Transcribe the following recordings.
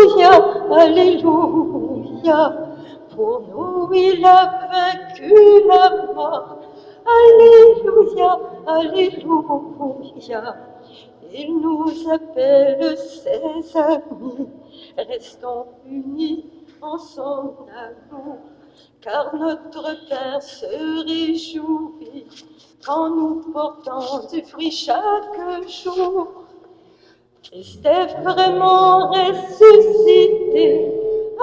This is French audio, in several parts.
Alléluia, Alléluia. Pour nous, il a vaincu la mort. Alléluia, Alléluia. Il nous appelle ses amis. Restons unis en son amour, car notre Père se réjouit quand nous portons du fruit chaque jour. Christ est vraiment ressuscité.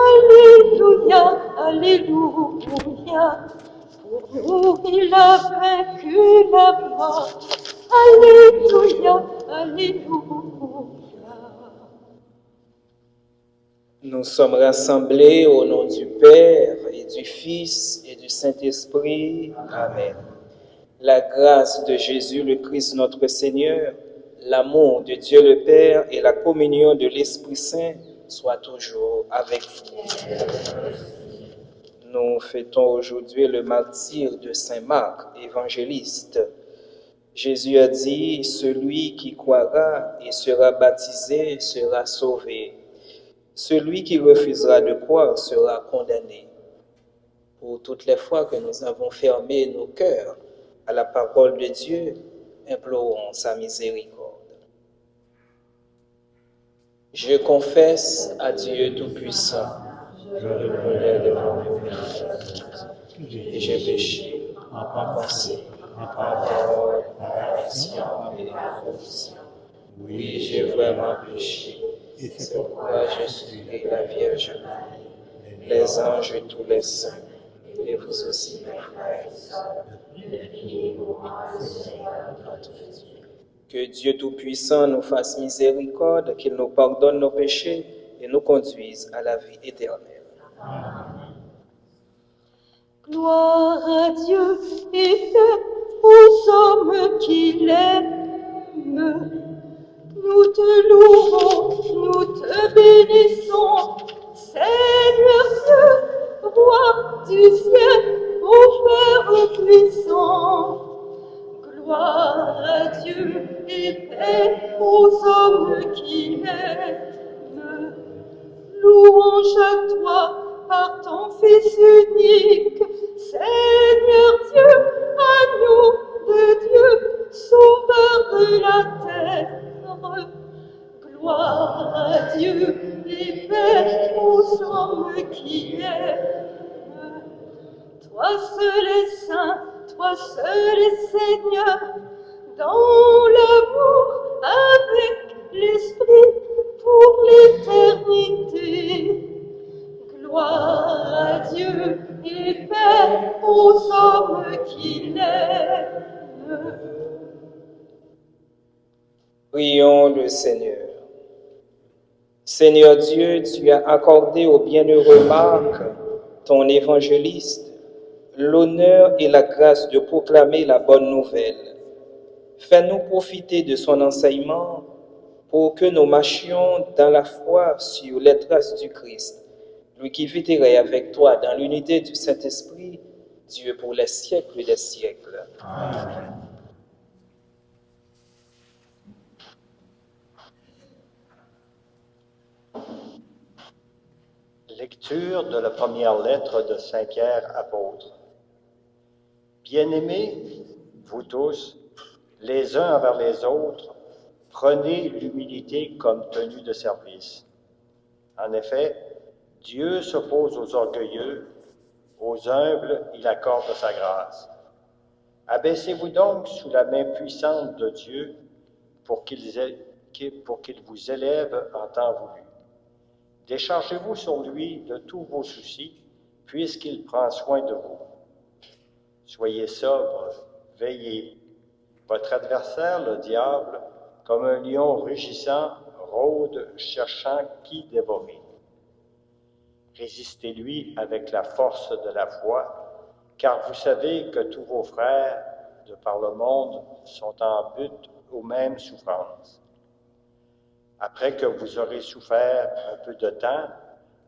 Alléluia, Alléluia. Pour nous, il a vaincu la mort. Alléluia, Alléluia. Nous sommes rassemblés au nom du Père et du Fils et du Saint-Esprit. Amen. La grâce de Jésus le Christ notre Seigneur, l'amour de Dieu le Père et la communion de l'Esprit Saint soient toujours avec vous. Nous fêtons aujourd'hui le martyre de Saint Marc, évangéliste. Jésus a dit, celui qui croira et sera baptisé sera sauvé. Celui qui refusera de croire sera condamné. Pour toutes les fois que nous avons fermé nos cœurs à la parole de Dieu, implorons sa miséricorde. Je confesse à Dieu Tout-Puissant, je reconnais devant mes péchés, et j'ai péché en pensée, en parole, en action et en omission. Oui, j'ai vraiment péché. C'est pourquoi je supplie la Vierge Marie, les anges et tous les saints, et vous aussi, mes frères et sœurs, que Dieu Tout-Puissant nous fasse miséricorde, qu'il nous pardonne nos péchés et nous conduise à la vie éternelle. Amen. Gloire à Dieu et paix aux hommes qui l'aiment. Nous te louons, nous te bénissons, Seigneur Dieu, Roi du ciel, ô Père puissant. Gloire à Dieu et paix aux hommes qui l'aiment. Louange à toi par ton Fils unique, Seigneur Dieu, agneau de Dieu, sauveur de la terre. Gloire à Dieu et paix aux hommes qui l'aiment. Toi seul est saint, toi seul est Seigneur, dans l'amour avec l'Esprit pour l'éternité. Gloire à Dieu et paix aux hommes qui l'aiment. Prions le Seigneur. Seigneur Dieu, tu as accordé au bienheureux Marc, ton évangéliste, l'honneur et la grâce de proclamer la bonne nouvelle. Fais-nous profiter de son enseignement pour que nous marchions dans la foi sur les traces du Christ, lui qui vit et règne avec toi dans l'unité du Saint-Esprit, Dieu pour les siècles des siècles. Amen. Lecture de la première lettre de Saint Pierre apôtre. Bien-aimés, vous tous, les uns envers les autres, prenez l'humilité comme tenue de service. En effet, Dieu s'oppose aux orgueilleux, aux humbles, il accorde sa grâce. Abaissez-vous donc sous la main puissante de Dieu pour qu'il vous élève en temps voulu. Déchargez-vous sur lui de tous vos soucis, puisqu'il prend soin de vous. Soyez sobres, veillez. Votre adversaire, le diable, comme un lion rugissant, rôde, cherchant qui dévorer. Résistez-lui avec la force de la foi, car vous savez que tous vos frères, de par le monde, sont en butte aux mêmes souffrances. Après que vous aurez souffert un peu de temps,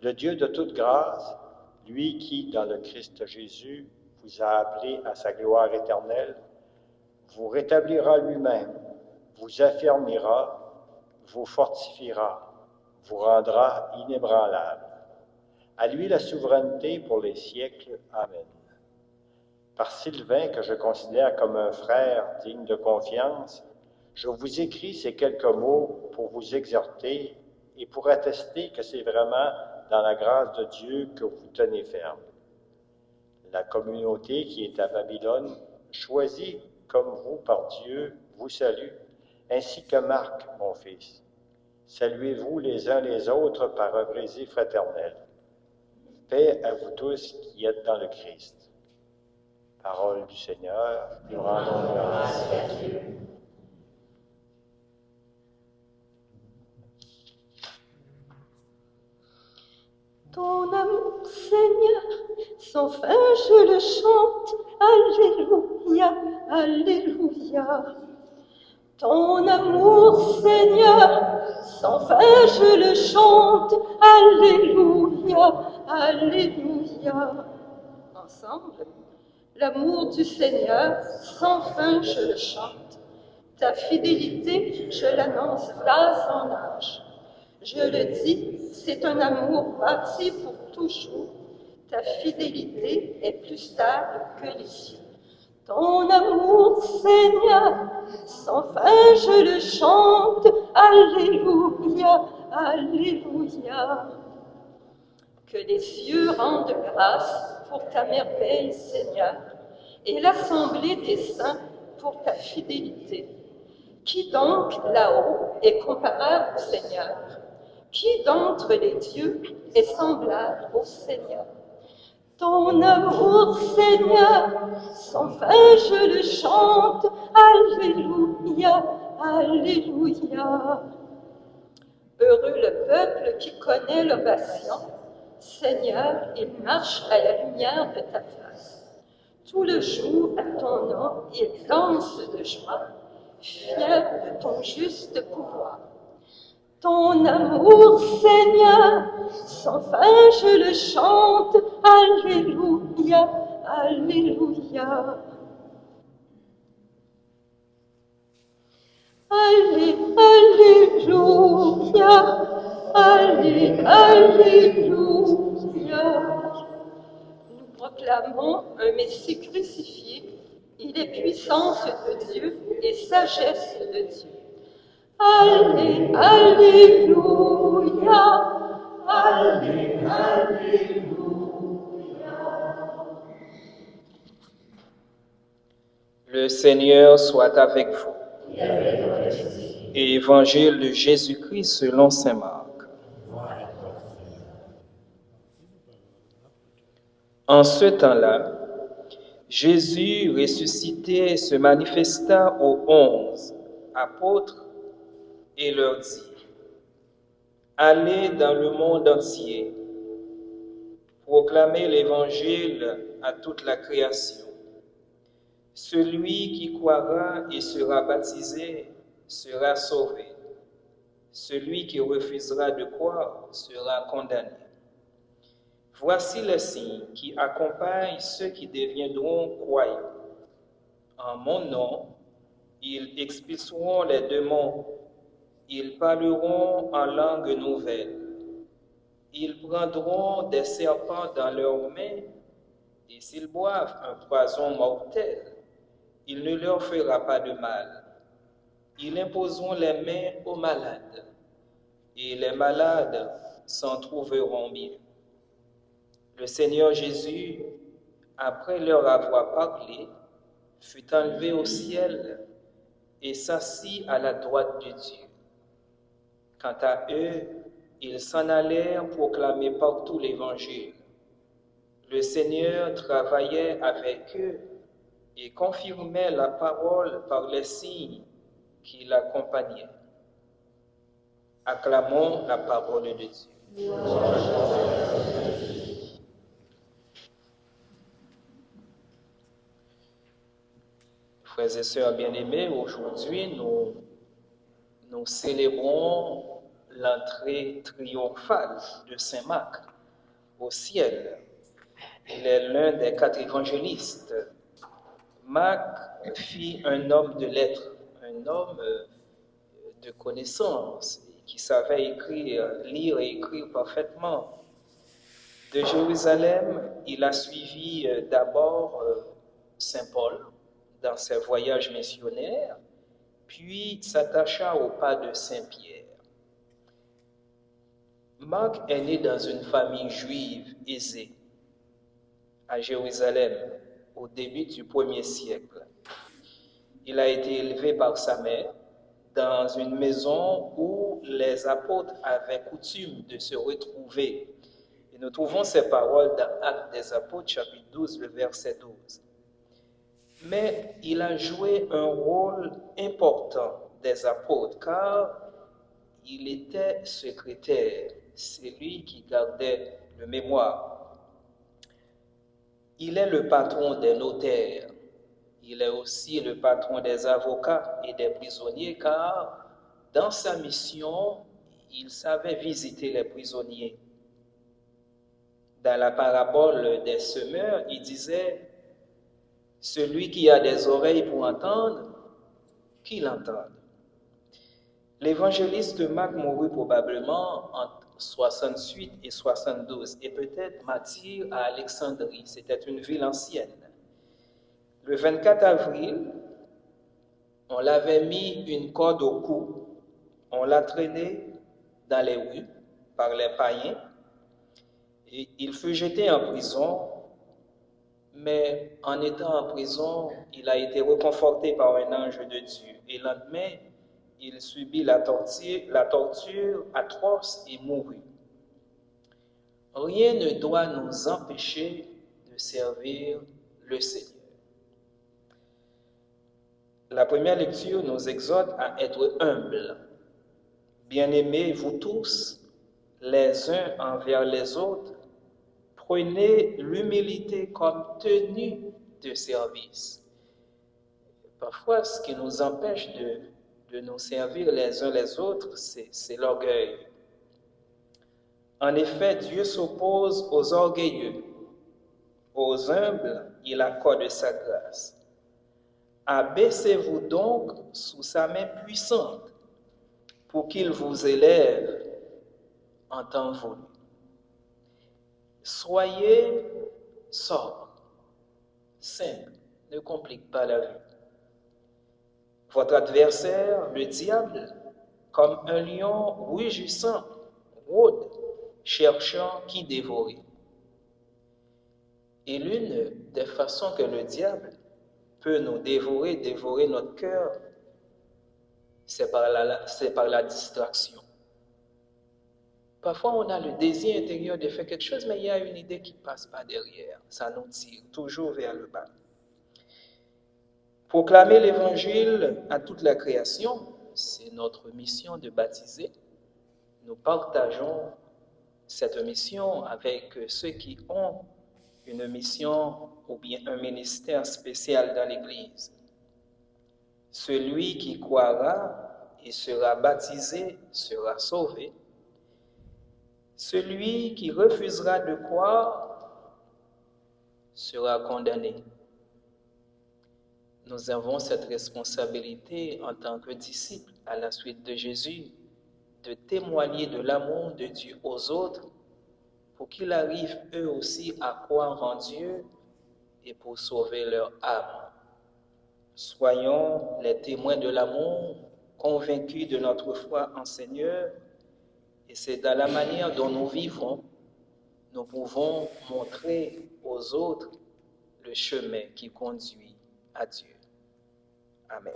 le Dieu de toute grâce, lui qui, dans le Christ Jésus, vous a appelé à sa gloire éternelle, vous rétablira lui-même, vous affermira, vous fortifiera, vous rendra inébranlable. À lui la souveraineté pour les siècles. Amen. Par Sylvain, que je considère comme un frère digne de confiance, je vous écris ces quelques mots pour vous exhorter et pour attester que c'est vraiment dans la grâce de Dieu que vous tenez ferme. La communauté qui est à Babylone, choisie comme vous par Dieu, vous salue, ainsi que Marc, mon fils. Saluez-vous les uns les autres par un baiser fraternel. Paix à vous tous qui êtes dans le Christ. Parole du Seigneur, nous rendons grâce à Dieu. Ton amour, Seigneur, sans fin je le chante. Alléluia, Alléluia. Ton amour, Seigneur, sans fin je le chante. Alléluia, Alléluia. Ensemble, l'amour du Seigneur, sans fin je le chante. Ta fidélité, je l'annonce d'âge en âge. Je le dis, c'est un amour bâti pour toujours. Ta fidélité est plus stable que les cieux. Ton amour, Seigneur, sans fin je le chante. Alléluia, Alléluia. Que les cieux rendent grâce pour ta merveille, Seigneur, et l'assemblée des saints pour ta fidélité. Qui donc là-haut est comparable au Seigneur? Qui d'entre les dieux est semblable au Seigneur? Ton amour, Seigneur, sans fin je le chante. Alléluia, Alléluia. Heureux le peuple qui connaît l'ovation. Seigneur, il marche à la lumière de ta face. Tout le jour à ton nom, il danse de joie, fier de ton juste pouvoir. Ton amour, Seigneur, sans fin je le chante. Alléluia, Alléluia. Allé, Alléluia, Allé, Alléluia. Nous proclamons un Messie crucifié. Il est puissance de Dieu et sagesse de Dieu. Allé, Alléluia, Allé, Alléluia. Le Seigneur soit avec vous. Évangile de Jésus-Christ selon saint Marc. En ce temps-là, Jésus ressuscité se manifesta aux 11 apôtres et leur dit: Allez dans le monde entier, proclamez l'évangile à toute la création. Celui qui croira et sera baptisé sera sauvé. Celui qui refusera de croire sera condamné. Voici les signes qui accompagnent ceux qui deviendront croyants. En mon nom, ils expulseront les démons. Ils parleront en langue nouvelle. Ils prendront des serpents dans leurs mains, et s'ils boivent un poison mortel, il ne leur fera pas de mal. Ils imposeront les mains aux malades, et les malades s'en trouveront bien. Le Seigneur Jésus, après leur avoir parlé, fut enlevé au ciel et s'assit à la droite de Dieu. Quant à eux, ils s'en allèrent proclamer partout l'Évangile. Le Seigneur travaillait avec eux et confirmait la parole par les signes qui l'accompagnaient. Acclamons la parole de Dieu. Frères et sœurs bien-aimés, aujourd'hui nous célébrons l'entrée triomphale de Saint Marc au ciel. Il est l'un des 4 évangélistes. Marc fut un homme de lettres, un homme de connaissance, qui savait lire et écrire parfaitement. De Jérusalem, il a suivi d'abord Saint Paul dans ses voyages missionnaires, puis s'attacha au pas de Saint Pierre. Marc est né dans une famille juive aisée à Jérusalem au début du 1er siècle. Il a été élevé par sa mère dans une maison où les apôtres avaient coutume de se retrouver. Et nous trouvons ces paroles dans Actes des Apôtres, chapitre 12, le verset 12. Mais il a joué un rôle important des apôtres car il était secrétaire, c'est lui qui gardait le mémoire. Il est le patron des notaires, il est aussi le patron des avocats et des prisonniers car dans sa mission, il savait visiter les prisonniers. Dans la parabole des semeurs, il disait « Celui qui a des oreilles pour entendre, qu'il entende ». L'évangéliste Marc mourut probablement entre 68 et 72, et peut-être martyr à Alexandrie, c'était une ville ancienne. Le 24 avril, on l'avait mis une corde au cou, on l'a traîné dans les rues par les païens, et il fut jeté en prison, mais en étant en prison, il a été réconforté par un ange de Dieu. Et le lendemain, il subit la torture atroce et mourut. Rien ne doit nous empêcher de servir le Seigneur. La première lecture nous exhorte à être humbles. Bien-aimés, vous tous, les uns envers les autres, prenez l'humilité comme tenue de service. Parfois, ce qui nous empêche de nous servir les uns les autres, c'est l'orgueil. En effet, Dieu s'oppose aux orgueilleux. Aux humbles, il accorde sa grâce. Abaissez-vous donc sous sa main puissante pour qu'il vous élève en temps voulu. Soyez sobre, simple, ne complique pas la vie. Votre adversaire, le diable, comme un lion rugissant, rôde, cherchant qui dévorer. Et l'une des façons que le diable peut nous dévorer notre cœur, c'est par la distraction. Parfois, on a le désir intérieur de faire quelque chose, mais il y a une idée qui passe par derrière. Ça nous tire toujours vers le bas. Proclamer l'Évangile à toute la création, c'est notre mission de baptiser. Nous partageons cette mission avec ceux qui ont une mission ou bien un ministère spécial dans l'Église. Celui qui croira et sera baptisé sera sauvé. Celui qui refusera de croire sera condamné. Nous avons cette responsabilité en tant que disciples à la suite de Jésus de témoigner de l'amour de Dieu aux autres pour qu'ils arrivent eux aussi à croire en Dieu et pour sauver leur âme. Soyons les témoins de l'amour, convaincus de notre foi en Seigneur, et c'est dans la manière dont nous vivons, nous pouvons montrer aux autres le chemin qui conduit à Dieu. Amen.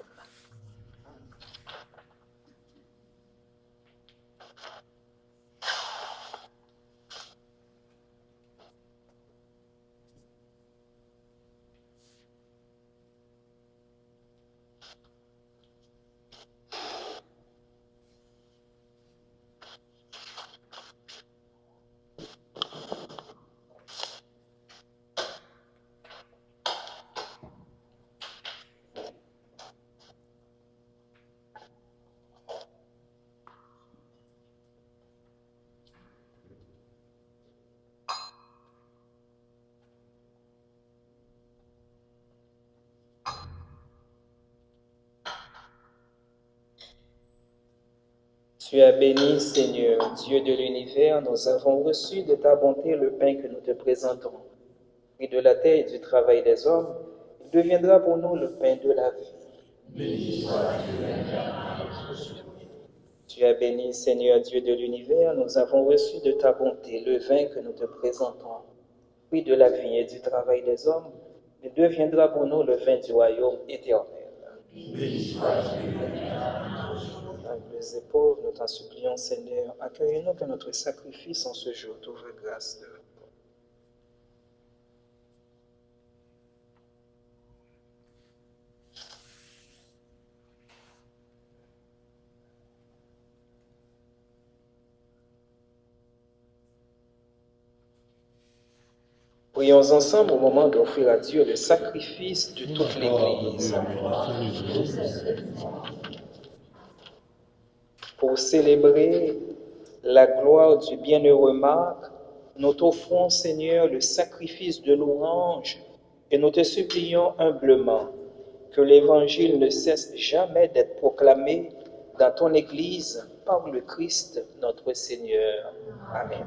Tu as béni, Seigneur, Dieu de l'univers, nous avons reçu de ta bonté le pain que nous te présentons. Et de la terre et du travail des hommes, il deviendra pour nous le pain de la vie. Béni soit Dieu. Tu as béni, Seigneur, Dieu de l'univers, nous avons reçu de ta bonté le vin que nous te présentons. Fruit de la vie et du travail des hommes, il deviendra pour nous le vin du royaume éternel. Béni soit Dieu. Humbles et pauvres, nous t'en supplions, Seigneur, accueille-nous que notre sacrifice en ce jour t'ouvre grâce de Prions ensemble au moment d'offrir à Dieu le sacrifice de toute l'Église. Pour célébrer la gloire du bienheureux Marc, nous t'offrons, Seigneur, le sacrifice de louange et nous te supplions humblement que l'Évangile ne cesse jamais d'être proclamé dans ton Église par le Christ notre Seigneur. Amen.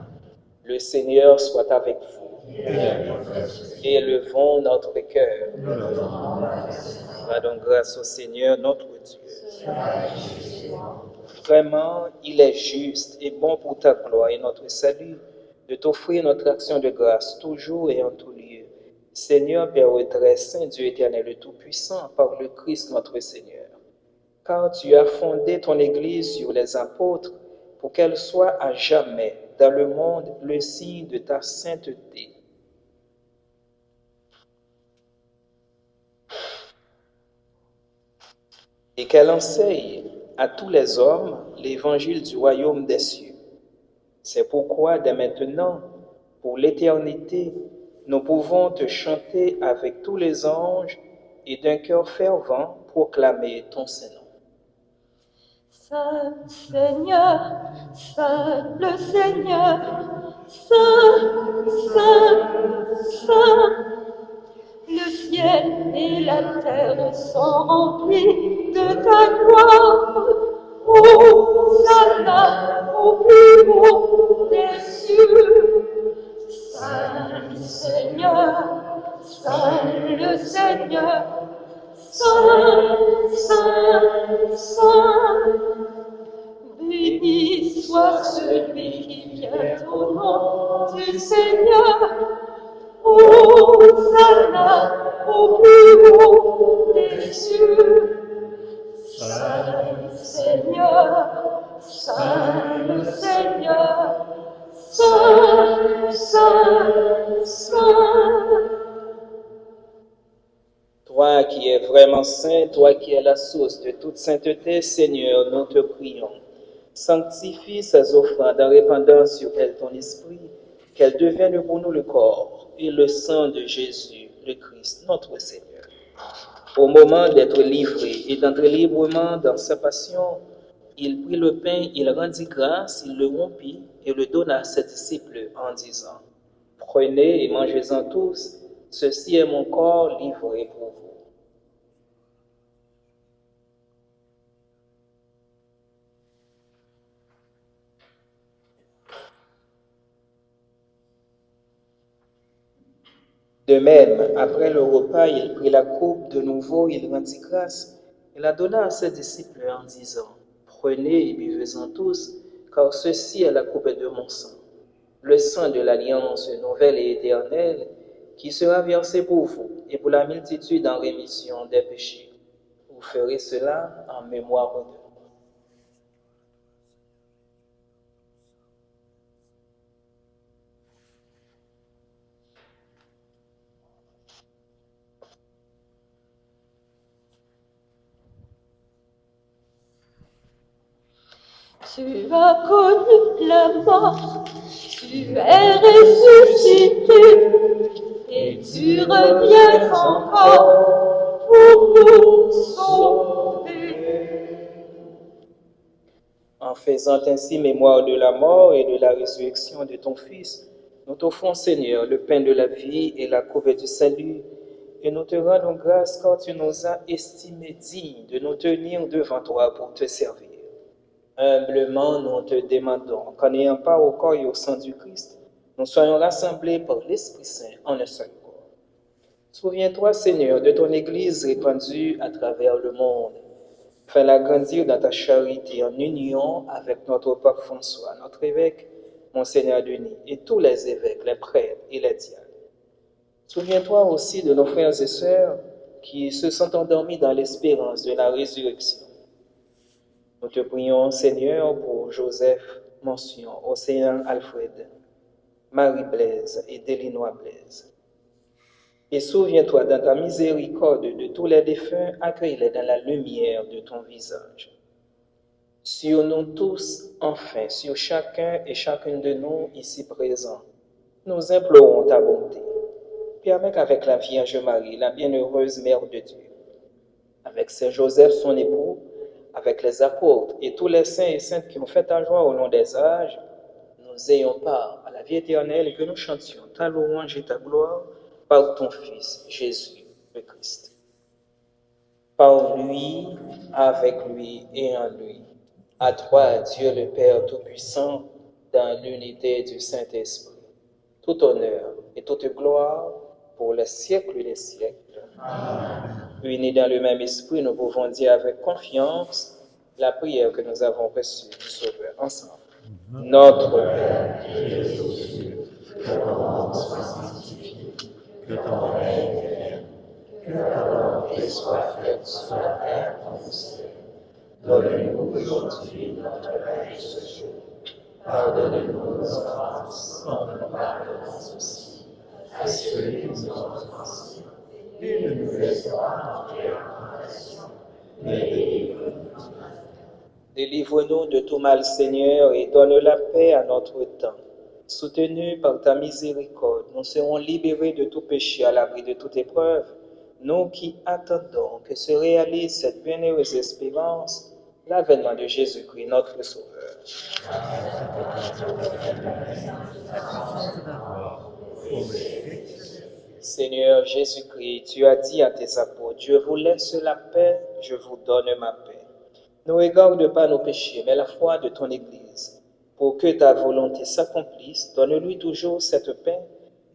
Le Seigneur soit avec vous. Élevons notre cœur. Rendons grâce au Seigneur notre Dieu. Vraiment, il est juste et bon pour ta gloire et notre salut de t'offrir notre action de grâce toujours et en tout lieu. Seigneur, Père très saint, Dieu éternel et tout-puissant, par le Christ notre Seigneur. Car tu as fondé ton Église sur les apôtres pour qu'elle soit à jamais dans le monde le signe de ta sainteté. Et qu'elle enseigne à tous les hommes l'évangile du royaume des cieux. C'est pourquoi, dès maintenant, pour l'éternité, nous pouvons te chanter avec tous les anges et d'un cœur fervent proclamer ton Saint-Nom. Saint Seigneur, Saint le Seigneur, Saint, Saint, Saint. Le ciel et la terre sont remplis de ta gloire. Hosanna au plus haut des cieux. Saint Seigneur, Saint le Seigneur, Saint, Saint, Saint. Béni soit celui qui vient au nom du Seigneur. Hosanna au plus haut des cieux. Saint Seigneur, Saint le Seigneur, Saint, Saint, Saint. Toi qui es vraiment saint, toi qui es la source de toute sainteté, Seigneur, nous te prions. Sanctifie ces offrandes en répandant sur elles ton esprit, qu'elles deviennent pour nous le corps et le sang de Jésus, le Christ, notre Seigneur. Au moment d'être livré et d'entrer librement dans sa passion, il prit le pain, il rendit grâce, il le rompit et le donna à ses disciples en disant : « Prenez et mangez-en tous, ceci est mon corps livré pour vous. » De même, après le repas, il prit la coupe de nouveau, il rendit grâce, et la donna à ses disciples en disant : « Prenez et buvez-en tous, car ceci est la coupe de mon sang, le sang de l'alliance nouvelle et éternelle, qui sera versé pour vous et pour la multitude en rémission des péchés. Vous ferez cela en mémoire de moi. » Tu as connu la mort, tu es ressuscité, et tu reviens encore pour nous sauver. En faisant ainsi mémoire de la mort et de la résurrection de ton Fils, nous t'offrons, Seigneur, le pain de la vie et la coupe du salut, et nous te rendons grâce car tu nous as estimés dignes de nous tenir devant toi pour te servir. Humblement, nous te demandons qu'en n'ayant pas au corps et au sang du Christ, nous soyons rassemblés par l'Esprit Saint en un seul corps. Souviens-toi, Seigneur, de ton Église répandue à travers le monde. Fais-la grandir dans ta charité en union avec notre pape François, notre évêque, Monseigneur Denis, et tous les évêques, les prêtres et les diacres. Souviens-toi aussi de nos frères et sœurs qui se sont endormis dans l'espérance de la résurrection. Nous te prions, Seigneur, pour Joseph Mention, Océan Alfred, Marie-Blaise et Délinois Blaise. Et souviens-toi dans ta miséricorde de tous les défunts, accueille-les dans la lumière de ton visage. Sur nous tous, enfin, sur chacun et chacune de nous ici présents, nous implorons ta bonté. Permets qu'avec la Vierge Marie, la bienheureuse Mère de Dieu, avec Saint Joseph, son époux, avec les apôtres et tous les saints et saintes qui ont fait ta joie au long des âges, nous ayons part à la vie éternelle et que nous chantions ta louange et ta gloire par ton Fils, Jésus le Christ. Par lui, avec lui et en lui, à toi, Dieu le Père Tout-Puissant, dans l'unité du Saint-Esprit, tout honneur et toute gloire pour les siècles des siècles. Amen. Unis dans le même esprit, nous pouvons dire avec confiance la prière que nous avons reçue du Sauveur ensemble. Notre Père, qui es aux cieux, que ton nom soit sanctifié, que ton règne vienne, que ta volonté soit faite sur la terre comme au ciel. Donne-nous aujourd'hui notre pain de ce jour. Pardonne-nous nos offenses, comme nous pardonnons aussi à ceux qui nous ont offensés. Et ne nous laisse pas entrer en tentation, mais délivre-nous du mal. Délivre-nous de tout mal, Seigneur, et donne la paix à notre temps. Soutenus par ta miséricorde, nous serons libérés de tout péché à l'abri de toute épreuve, nous qui attendons que se réalise cette bienheureuse espérance, l'avènement de Jésus-Christ, notre Sauveur. Seigneur Jésus-Christ, tu as dit à tes apôtres, je vous laisse la paix, je vous donne ma paix. Ne regarde pas nos péchés, mais la foi de ton Église. Pour que ta volonté s'accomplisse, donne-lui toujours cette paix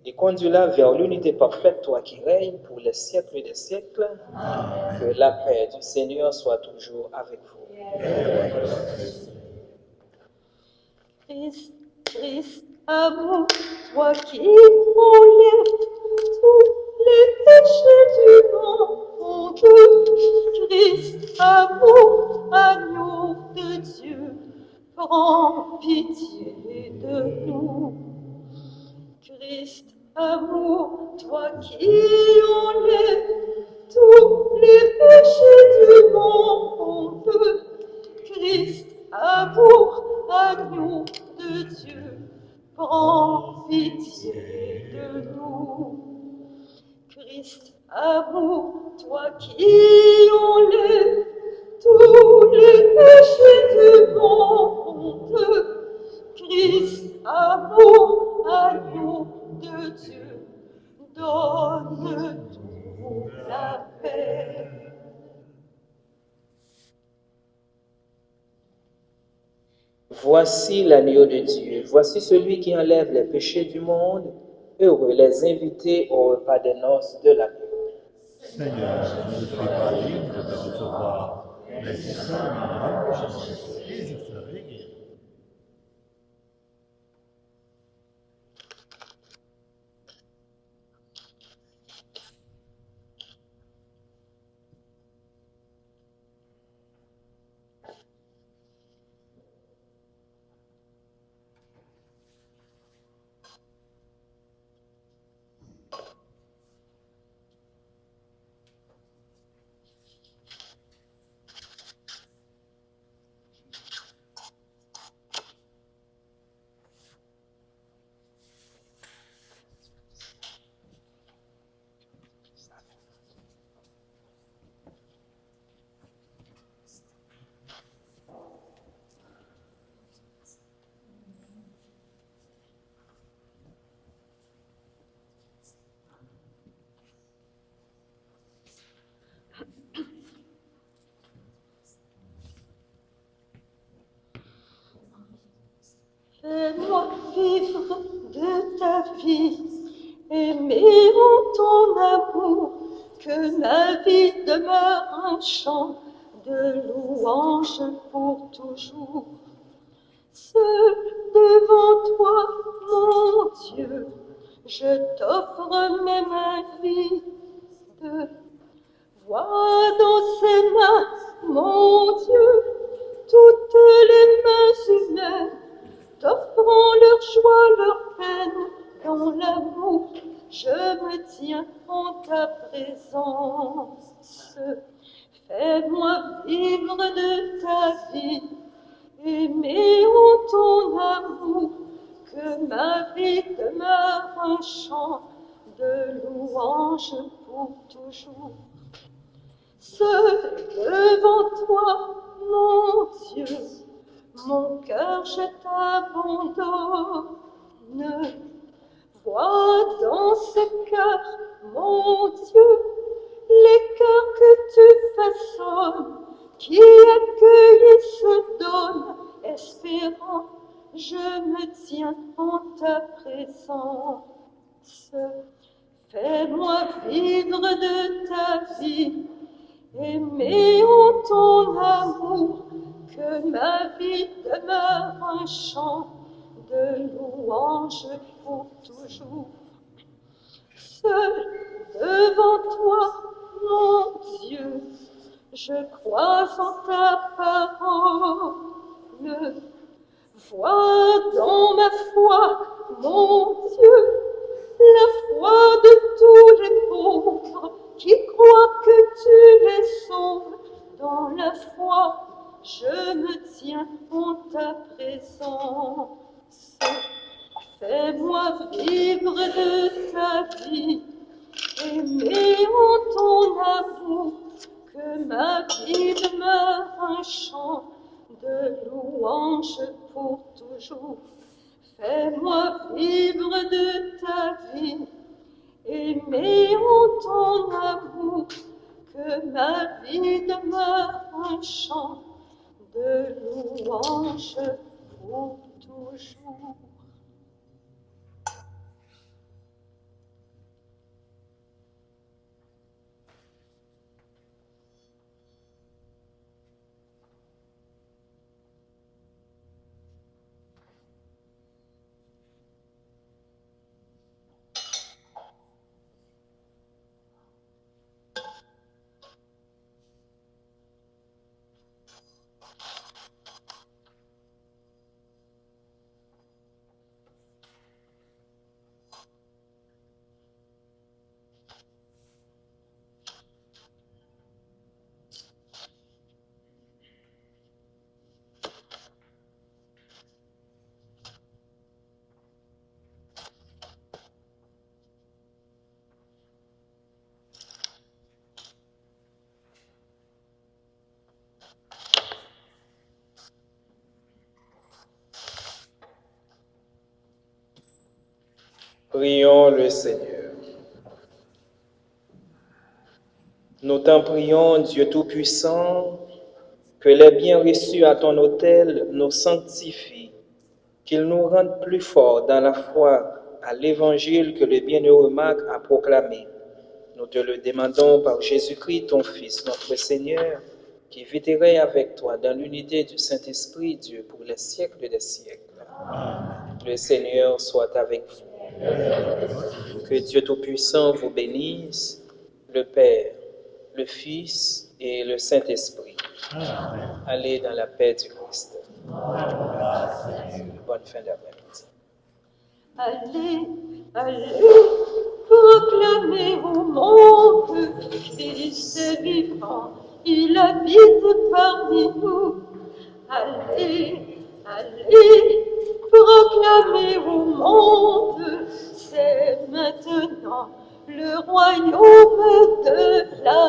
et conduis-la vers l'unité parfaite, toi qui règnes pour les siècles des siècles. Amen. Que la paix du Seigneur soit toujours avec vous. Christ, Christ, amour, toi qui enlèves tous les péchés du monde. Christ, amour, agneau de Dieu, prends pitié de nous. Christ, amour, toi qui enlèves tous les péchés du monde. Christ, amour, agneau de Dieu, prends pitié de nous. Christ, amour, toi qui enlèves tous les péchés du monde. Christ, amour, agneau de Dieu, donne-nous la paix. Voici l'agneau de Dieu, voici celui qui enlève les péchés du monde. Heureux les invités au repas des noces de l'agneau. Seigneur, je ne suis pas digne de te recevoir, mais dis seulement un mot et je serai guéri. vivre de ta vie, aimer en ton amour, que ma vie demeure un chant de louange pour toujours. Seul devant toi, mon Dieu, je t'offre même ma vie. Vois dans ses mains, mon Dieu, toutes les mains humaines, t'offrant leur joie, leur peine, dans l'amour, je me tiens en ta présence. Fais-moi vivre de ta vie, aimer en ton amour, que ma vie demeure un chant de louange pour toujours. Seul devant toi, mon Dieu, mon cœur je t'abandonne. Vois dans ce cœur, mon Dieu, les cœurs que tu façonnes, qui accueillent et se donnent, espérant, je me tiens en ta présence. Fais-moi vivre de ta vie, aimer en ton amour, que ma vie demeure un chant de louange pour toujours. Seul devant toi, mon Dieu, je crois en ta parole. Vois dans ma foi, mon Dieu, la foi de tous les pauvres qui croient que tu les sauves. Dans la foi, je me tiens en ta présence. Fais-moi vivre de ta vie, aimer en ton amour, que ma vie demeure un chant de louange pour toujours. Fais-moi vivre de ta vie, aimer en ton amour, que ma vie demeure un chant de louange pour toujours. Prions le Seigneur. Nous t'en prions, Dieu Tout-Puissant, que les biens reçus à ton autel nous sanctifient, qu'ils nous rendent plus forts dans la foi à l'évangile que le bienheureux Marc a proclamé. Nous te le demandons par Jésus-Christ, ton Fils, notre Seigneur, qui vit et règne avec toi dans l'unité du Saint-Esprit, Dieu, pour les siècles des siècles. Amen. Le Seigneur soit avec vous. Que Dieu Tout-Puissant vous bénisse, le Père, le Fils et le Saint-Esprit. Amen. Allez dans la paix du Christ. Bonne fin d'après-midi. Allez, allez, proclamez au monde que Christ est vivant, il habite parmi nous. Allez, allez, proclamez au monde, c'est maintenant le royaume de la